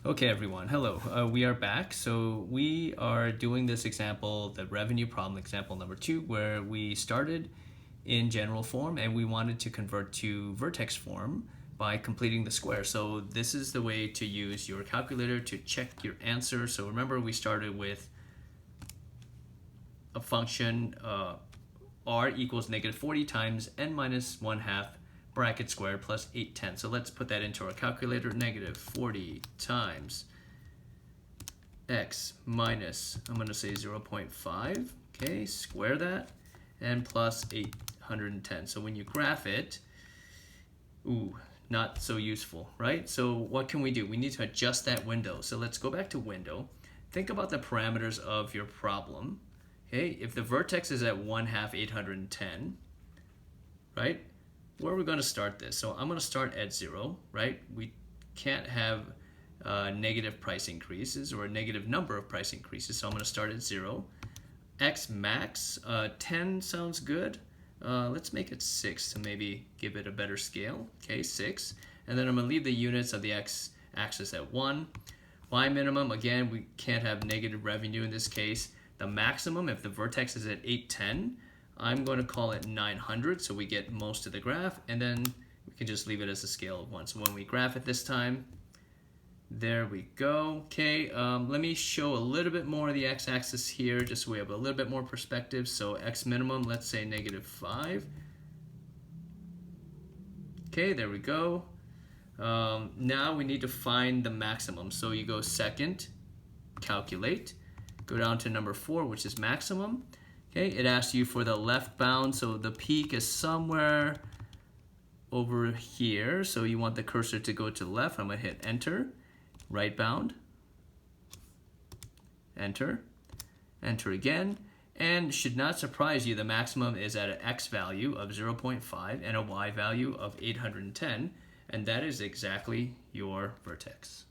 Okay, everyone, hello. We are back. So we are doing this example, the revenue problem example number 2, where we started in general form and we wanted to convert to vertex form by completing the square. So this is the way to use your calculator to check your answer. So remember, we started with a function r equals negative 40 times n minus 1/2 bracket squared plus 8/10. So let's put that into our calculator. Negative 40 times x minus, I'm going to say 0.5, okay, square that, and plus 810. So when you graph it, ooh, not so useful, right? So what can we do? We need to adjust that window. So let's go back to window. Think about the parameters of your problem. Okay, if the vertex is at 1/2 810, right? Where are we going to start this? So I'm going to start at 0, right? We can't have negative price increases or a negative number of price increases, so I'm going to start at 0. X max, 10 sounds good. Let's make it 6 to maybe give it a better scale. Okay, 6. And then I'm going to leave the units of the x-axis at 1. Y minimum, again, we can't have negative revenue in this case. The maximum, if the vertex is at 810, I'm going to call it 900, so we get most of the graph, and then we can just leave it as a scale of 1. So when we graph it this time, there we go. Okay, let me show a little bit more of the x-axis here, just so we have a little bit more perspective. So x minimum, let's say negative 5. Okay, there we go. Now we need to find the maximum. So you go second, calculate, go down to number 4, which is maximum. Okay, it asks you for the left bound, so the peak is somewhere over here. So you want the cursor to go to the left. I'm going to hit enter. Right bound, enter, enter again, and should not surprise you, the maximum is at an x value of 0.5 and a y value of 810, and that is exactly your vertex.